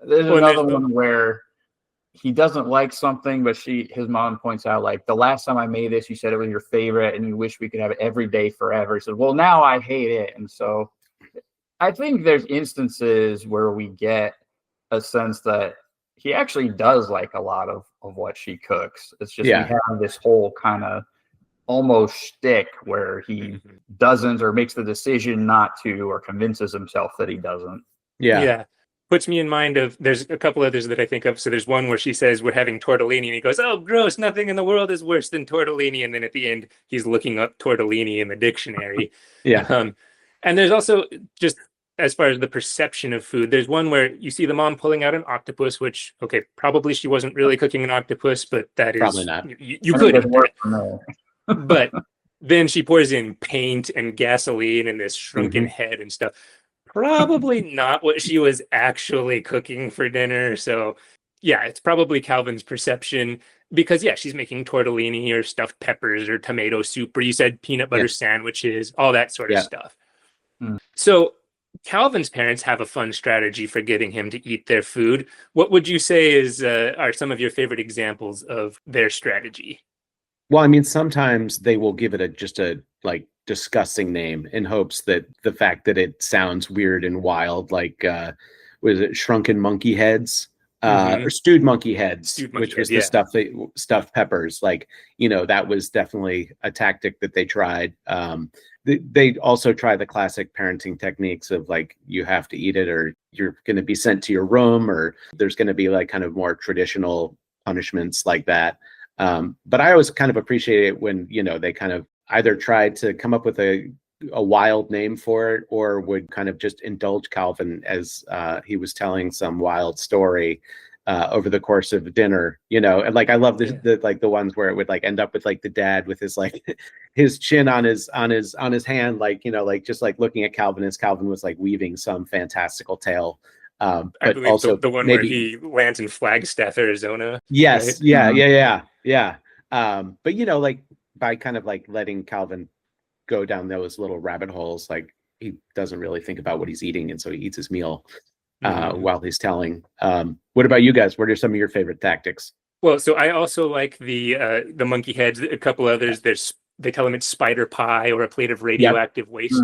there's another one where he doesn't like something, but his mom points out, like, "The last time I made this, you said it was your favorite and you wish we could have it every day forever." He said, "Well, now I hate it." And so I think there's instances where we get a sense that he actually does like a lot of what she cooks. It's just we have this whole kind of almost shtick where he doesn't, or makes the decision not to, or convinces himself that he doesn't. Yeah. Puts me in mind of, there's a couple others that I think of. So there's one where she says, "We're having tortellini," and he goes, "Oh, gross, nothing in the world is worse than tortellini." And then at the end, he's looking up tortellini in the dictionary. And there's also, just as far as the perception of food, there's one where you see the mom pulling out an octopus, which, okay, probably she wasn't really cooking an octopus, but that is, probably not. You could eat that. But then she pours in paint and gasoline and this shrunken head and stuff. Probably not what she was actually cooking for dinner. So yeah, it's probably Calvin's perception, because she's making tortellini or stuffed peppers or tomato soup, or you said peanut butter sandwiches, all that sort of stuff. So Calvin's parents have a fun strategy for getting him to eat their food. What would you say are some of your favorite examples of their strategy? Well, I mean, sometimes they will give it just a like disgusting name in hopes that the fact that it sounds weird and wild, like was it shrunken monkey heads? Or stewed monkey heads, which was the stuffed peppers. Like, that was definitely a tactic that they tried. They also try the classic parenting techniques of like, you have to eat it or you're going to be sent to your room, or there's going to be like kind of more traditional punishments like that. But I always kind of appreciate it when, they kind of either tried to come up with a wild name for it, or would kind of just indulge Calvin as he was telling some wild story over the course of dinner, and like I love the ones where it would like end up with like the dad with his like his chin on his hand, like like just like looking at Calvin as Calvin was like weaving some fantastical tale. I But believe also the one where he lands in Flagstaff, Arizona. Yes, right? yeah. But like by kind of like letting Calvin go down those little rabbit holes, like he doesn't really think about what he's eating, and so he eats his meal while he's telling. What about you guys? What are some of your favorite tactics? Well, so I also like the monkey heads. A couple others. They tell him it's spider pie or a plate of radioactive waste.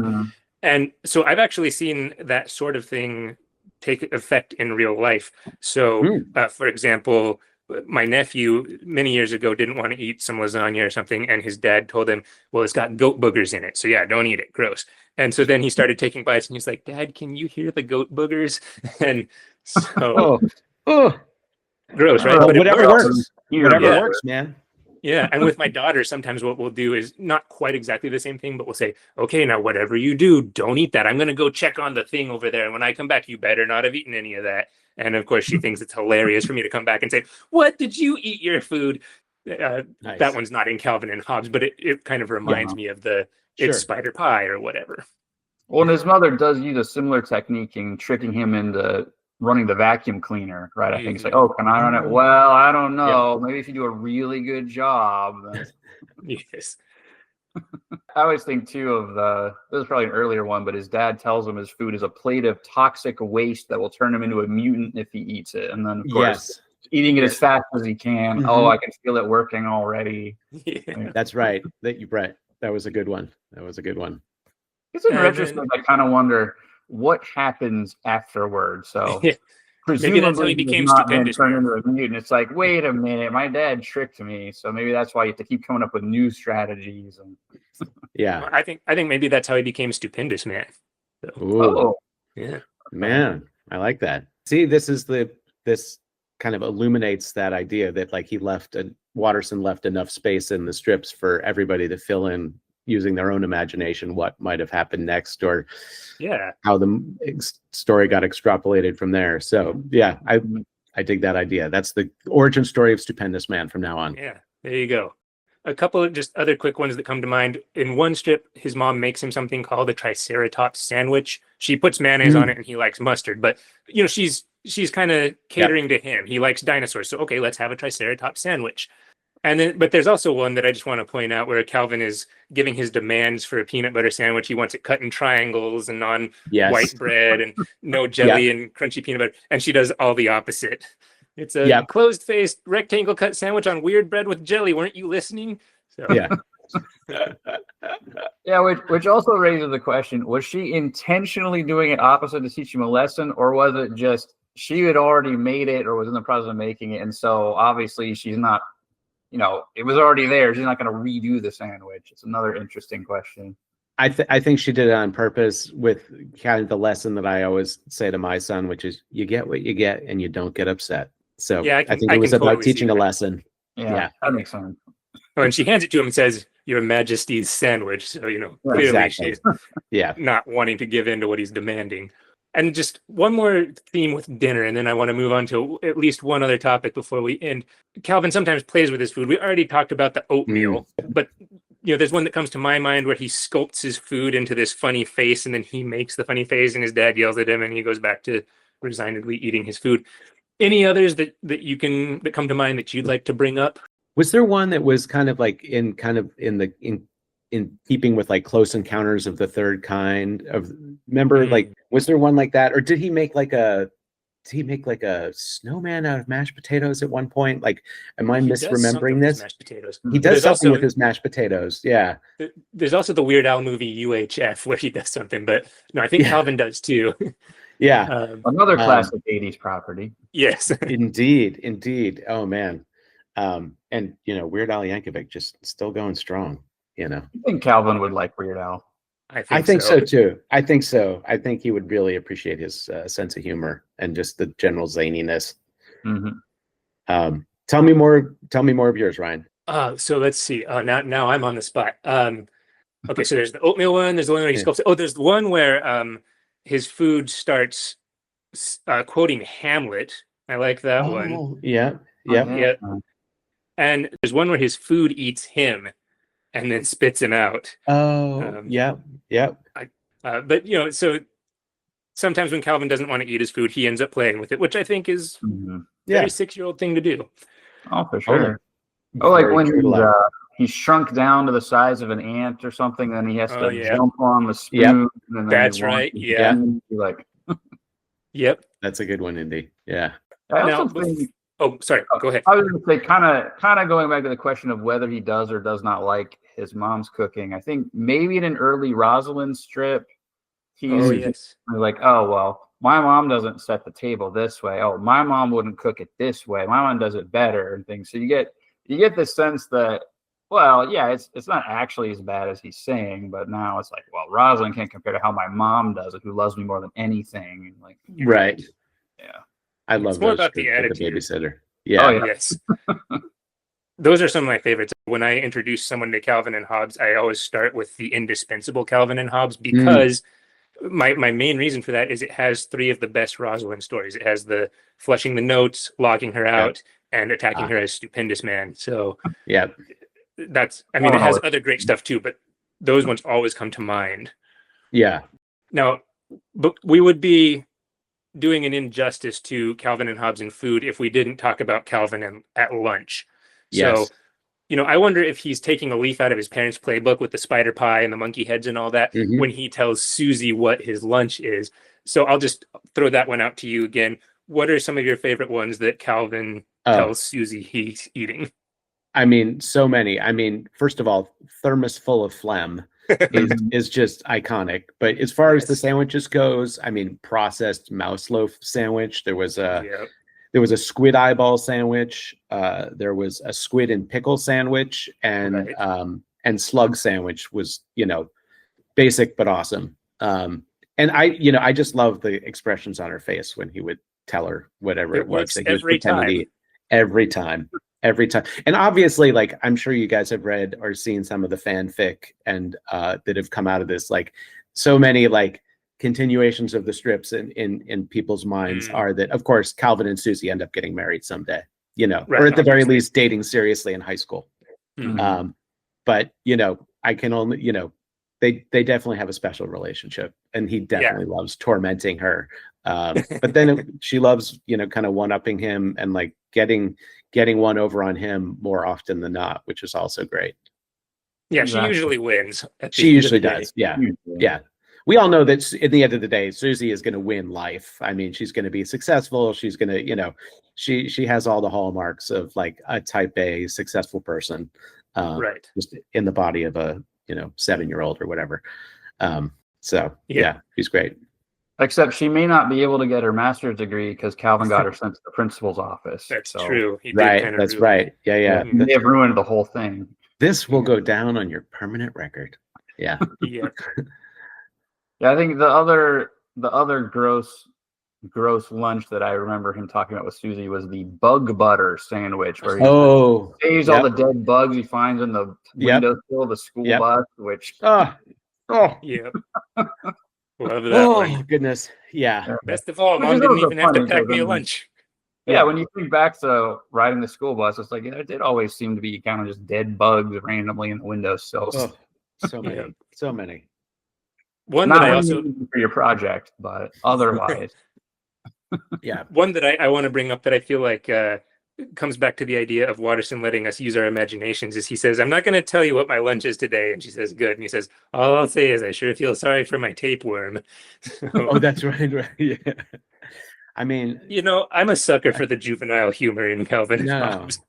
And so I've actually seen that sort of thing take effect in real life. So for example, my nephew many years ago didn't want to eat some lasagna or something, and his dad told him, well, it's got goat boogers in it, so yeah, don't eat it, gross. And so then he started taking bites, and he's like, Dad, can you hear the goat boogers? And so gross, right? But whatever works. Whatever works, man. Yeah, and with my daughter, sometimes what we'll do is not quite exactly the same thing, but we'll say, okay, now whatever you do, don't eat that. I'm going to go check on the thing over there, and when I come back, you better not have eaten any of that. And of course, she thinks it's hilarious for me to come back and say, what, did you eat your food? Nice. That one's not in Calvin and Hobbes, but it kind of reminds me of it's spider pie or whatever. Well, and his mother does use a similar technique in tricking him into running the vacuum cleaner, right? I think it's like, oh, can I run it? Well, I don't know. Yep. Maybe if you do a really good job. Then... Yes. I always think too of this is probably an earlier one, but his dad tells him his food is a plate of toxic waste that will turn him into a mutant if he eats it. And then of course eating it as fast as he can. Oh, I can feel it working already. Yeah. That's right. Brett. That was a good one. It's in retrospect, I kind of wonder what happens afterwards. So maybe that's how he became stupendous. Turned into a mutant. It's like, wait a minute, my dad tricked me. So maybe that's why you have to keep coming up with new strategies. And yeah, I think maybe that's how he became stupendous, man. So, man, I like that. See, this kind of illuminates that idea that like Watterson left enough space in the strips for everybody to fill in using their own imagination what might have happened next, or how the story got extrapolated from there. So I dig that idea. That's the origin story of Stupendous Man from now on. Yeah, there you go. A couple of just other quick ones that come to mind. In one strip, his mom makes him something called a Triceratops sandwich. She puts mayonnaise on it, and he likes mustard. But she's kind of catering to him. He likes dinosaurs, so okay, let's have a Triceratops sandwich. And then, but there's also one that I just want to point out where Calvin is giving his demands for a peanut butter sandwich. He wants it cut in triangles and on white bread and no jelly and crunchy peanut butter. And she does all the opposite. It's a closed-faced rectangle cut sandwich on weird bread with jelly. Weren't you listening? So. Which also raises the question, was she intentionally doing it opposite to teach him a lesson, or was it just she had already made it or was in the process of making it, and so obviously she's not, it was already there. She's not going to redo the sandwich. It's another interesting question. I think she did it on purpose, with kind of the lesson that I always say to my son, which is you get what you get and you don't get upset. So I think it was about teaching a lesson. Yeah, that makes sense. Oh, and she hands it to him and says, Your Majesty's sandwich. So, clearly she's not wanting to give in to what he's demanding. And just one more theme with dinner, and then I want to move on to at least one other topic before we end. Calvin sometimes plays with his food. We already talked about the oatmeal, but there's one that comes to my mind where he sculpts his food into this funny face, and then he makes the funny face, and his dad yells at him, and he goes back to resignedly eating his food. Any others that come to mind that you'd like to bring up? Was there one that was kind of like in keeping with like Close Encounters of the Third Kind? Remember, like, was there one like that, or did he make like a he make like a snowman out of mashed potatoes at one point? Like, am I He does something misremembering with his this? mashed potatoes. He But does there's something also with his mashed potatoes. Yeah. there's also the Weird Al movie UHF where he does something, but no, I think Yeah. Calvin does too. Yeah. Another classic 80s property. Yes. Indeed. Oh man. And Weird Al Yankovic just still going strong, I think Calvin would like Weird Al. I think so too. I think so. I think he would really appreciate his sense of humor and just the general zaniness. Mm-hmm. Tell me more of yours, Ryan. So let's see. Now I'm on the spot. Okay, so there's the oatmeal one. There's the one where he sculpts. Oh, there's the one where his food starts quoting Hamlet. I like that one. Yeah. Yeah. And there's one where his food eats him and then spits him out. Yeah. But so sometimes when Calvin doesn't want to eat his food, he ends up playing with it, which I think is a very 6-year-old thing to do. Oh, for sure. Like when he's shrunk down to the size of an ant or something, then he has to jump on the spoon. And then that's right. Yeah. Like, yep. That's a good one, Indy. Yeah. I also think. Oh, sorry. Go ahead. I was going to say, kind of going back to the question of whether he does or does not like his mom's cooking. I think maybe in an early Rosalind strip, he's like, oh, well, my mom doesn't set the table this way. Oh, my mom wouldn't cook it this way. My mom does it better and things. So you get this sense that, well, yeah, it's not actually as bad as he's saying, but now it's like, well, Rosalind can't compare to how my mom does it, who loves me more than anything. Like, right. Yeah. I love it's more those about the attitude. The babysitter. Yeah. Oh, yeah. Yes. Those are some of my favorites. When I introduce someone to Calvin and Hobbes, I always start with the indispensable Calvin and Hobbes because my main reason for that is it has 3 of the best Rosalind stories. It has the flushing the notes, locking her out, and attacking her as stupendous man. So it has other great stuff too, but those ones always come to mind. Yeah. Now, but we would be doing an injustice to Calvin and Hobbes in food if we didn't talk about Calvin at lunch. Yes. So, I wonder if he's taking a leaf out of his parents' playbook with the spider pie and the monkey heads and all that when he tells Susie what his lunch is. So I'll just throw that one out to you again. What are some of your favorite ones that Calvin tells Susie he's eating? I mean, so many. I mean, first of all, thermos full of phlegm is just iconic. But as far as the sandwiches goes, I mean, processed mouse loaf sandwich. There was a squid eyeball sandwich. There was a squid and pickle sandwich, and slug sandwich was basic but awesome. And I just love the expressions on her face when he would tell her whatever it was that he was pretending to eat. Every time. And obviously, like, I'm sure you guys have read or seen some of the fanfic and that have come out of this. Like, so many like continuations of the strips in people's minds are that, of course, Calvin and Susie end up getting married someday, or at the very least dating seriously in high school. But I can only, they definitely have a special relationship, and he definitely loves tormenting her. But then she loves, kind of one-upping him and like getting one over on him more often than not, which is also great. Yeah, exactly. She usually wins. She usually does. Yeah. We all know that at the end of the day, Susie is going to win life. I mean, she's going to be successful. She's going to, she has all the hallmarks of like a type A successful person, just in the body of a 7-year-old or whatever. So she's great. Except she may not be able to get her master's degree because Calvin got her sent to the principal's office. That's true. He did that's right. Yeah. They have ruined the whole thing. This will go down on your permanent record. Yeah. Yeah, I think the other gross lunch that I remember him talking about with Susie was the bug butter sandwich, where he saves all the dead bugs he finds in the windowsill of the school bus, which love that one. Goodness. Yeah. Best of all, Mom didn't even have to pack me a lunch. Yeah, when you think back to riding the school bus, it's like it did always seem to be kind of just dead bugs randomly in the windowsills. So many. One Not that I also for your project, but otherwise. One that I want to bring up that I feel like comes back to the idea of Watterson letting us use our imaginations is he says, "I'm not going to tell you what my lunch is today." And she says, "Good." And he says, "All I'll say is I sure feel sorry for my tapeworm." Oh, that's right. Yeah. I mean, I'm a sucker for the juvenile humor in Calvin and no, Hobbes.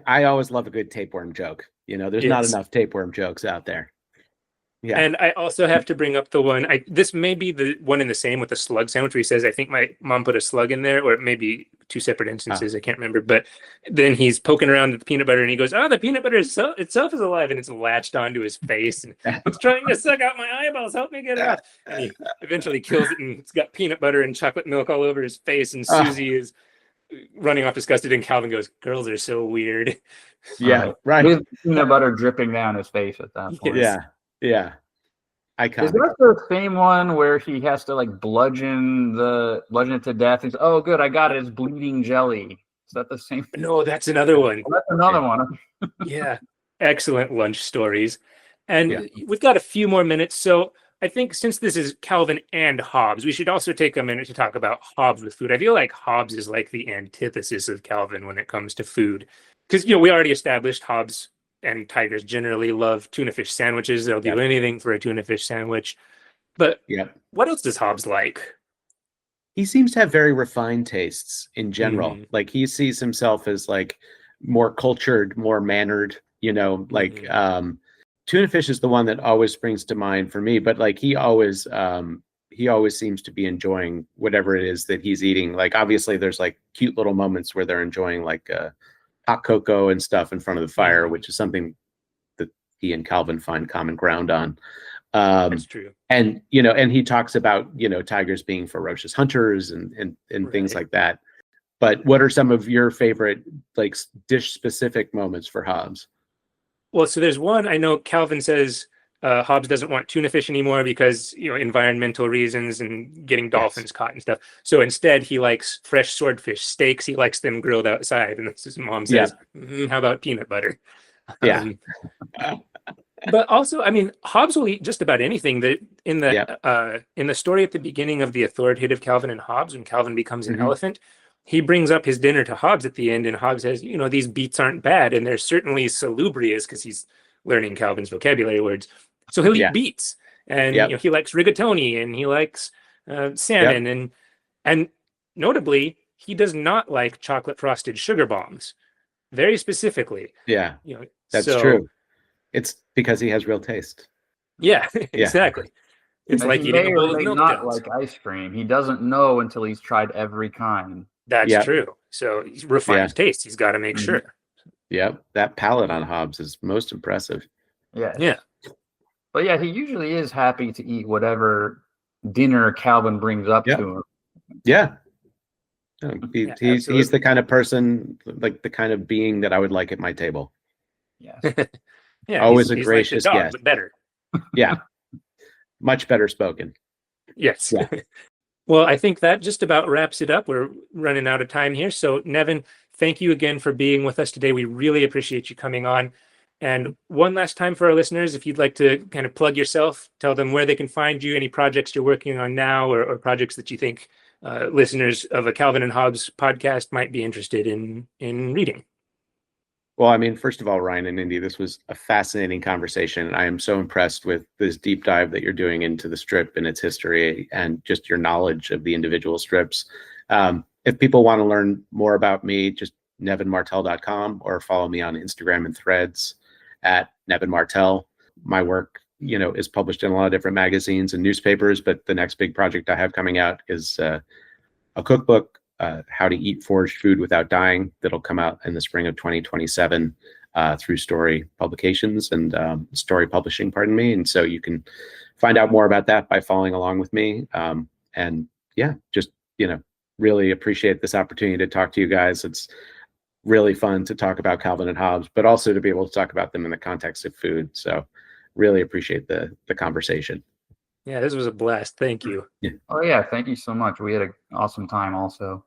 I always love a good tapeworm joke. There's not Yes. enough tapeworm jokes out there. Yeah. And I also have to bring up the one. This may be the one in the same with the slug sandwich where he says, "I think my mom put a slug in there," or it may be two separate instances. I can't remember. But then he's poking around at the peanut butter, and he goes, "Oh, the peanut butter itself is alive, and it's latched onto his face, and it's trying to suck out my eyeballs. Help me get it off!" And he eventually kills it, and it's got peanut butter and chocolate milk all over his face. And Susie is running off disgusted, and Calvin goes, "Girls are so weird." Yeah, right. With peanut butter dripping down his face at that point. Yeah. Iconic. Is that the same one where he has to like bludgeon it to death? He's, oh, good, I got it. It's bleeding jelly. Is that the same? No, that's another one. Oh, that's another one. Yeah, excellent lunch stories. And we've got a few more minutes. So I think since this is Calvin and Hobbes, we should also take a minute to talk about Hobbes with food. I feel like Hobbes is like the antithesis of Calvin when it comes to food. Because, we already established Hobbes and tigers generally love tuna fish sandwiches. They'll do anything for a tuna fish sandwich. But what else does Hobbes like? He seems to have very refined tastes in general. Like he sees himself as like more cultured, more mannered, tuna fish is the one that always springs to mind for me. But like he always seems to be enjoying whatever it is that he's eating. Like obviously there's like cute little moments where they're enjoying like hot cocoa and stuff in front of the fire, which is something that he and Calvin find common ground on. That's true. And, and he talks about, tigers being ferocious hunters and things like that. But what are some of your favorite, like dish specific moments for Hobbes? Well, so there's one, I know Calvin says Hobbes doesn't want tuna fish anymore because, environmental reasons and getting dolphins caught and stuff. So instead, he likes fresh swordfish steaks. He likes them grilled outside. And his mom says, how about peanut butter? Yeah. But also, Hobbes will eat just about anything. That in the story at the beginning of The Authoritative Calvin and Hobbes, when Calvin becomes an elephant, he brings up his dinner to Hobbes at the end, and Hobbes says, these beets aren't bad, and they're certainly salubrious because he's learning Calvin's vocabulary words. So he'll eat beets, and he likes rigatoni, and he likes salmon, and notably, he does not like chocolate frosted sugar bombs, very specifically. Yeah, that's true. It's because he has real taste. Yeah, exactly. It's like eating a bowl of milk not like ice cream. He doesn't know until he's tried every kind. That's true. So he refines taste. He's got to make sure. Yep, that palate on Hobbes is most impressive. Yeah. But he usually is happy to eat whatever dinner Calvin brings up to him. Yeah. He's the kind of person, like the kind of being that I would like at my table. Yeah. Always a gracious like guest. But better. Yeah. Much better spoken. Yes. Yeah. Well, I think that just about wraps it up. We're running out of time here. So, Nevin, thank you again for being with us today. We really appreciate you coming on. And one last time for our listeners, if you'd like to kind of plug yourself, tell them where they can find you, any projects you're working on now, or projects that you think listeners of a Calvin and Hobbes podcast might be interested in reading. Well, first of all, Ryan and Indy, this was a fascinating conversation. I am so impressed with this deep dive that you're doing into the strip and its history and just your knowledge of the individual strips. If people want to learn more about me, just nevinmartell.com or follow me on Instagram and Threads at Nevin Martell. My work, is published in a lot of different magazines and newspapers, but the next big project I have coming out is a cookbook, How to Eat Foraged Food Without Dying, that'll come out in the spring of 2027 through Story Publications and Story Publishing, pardon me. And so you can find out more about that by following along with me. Really appreciate this opportunity to talk to you guys. It's really fun to talk about Calvin and Hobbes, but also to be able to talk about them in the context of food. So really appreciate the conversation. Yeah, this was a blast. Thank you. Yeah. Oh, yeah. Thank you so much. We had an awesome time also.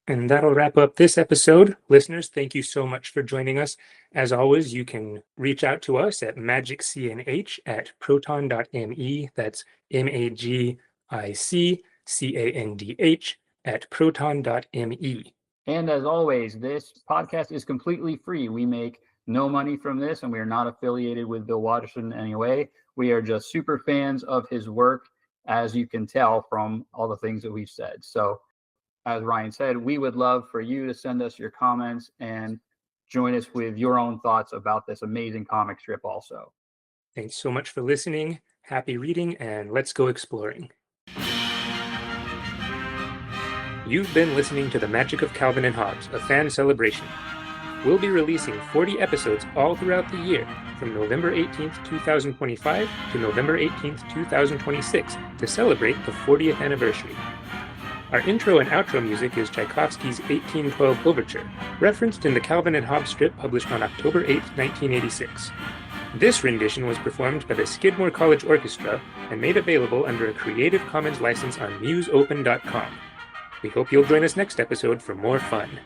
And that'll wrap up this episode. Listeners, thank you so much for joining us. As always, you can reach out to us at magiccandh@proton.me. That's magiccandh@proton.me. And as always, this podcast is completely free. We make no money from this, and we are not affiliated with Bill Watterson in any way. We are just super fans of his work, as you can tell from all the things that we've said. So as Ryan said, we would love for you to send us your comments and join us with your own thoughts about this amazing comic strip also. Thanks so much for listening. Happy reading, and let's go exploring. You've been listening to The Magic of Calvin and Hobbes, a fan celebration. We'll be releasing 40 episodes all throughout the year, from November 18th, 2025 to November 18th, 2026, to celebrate the 40th anniversary. Our intro and outro music is Tchaikovsky's 1812 Overture, referenced in the Calvin and Hobbes strip published on October 8, 1986. This rendition was performed by the Skidmore College Orchestra and made available under a Creative Commons license on museopen.com. We hope you'll join us next episode for more fun.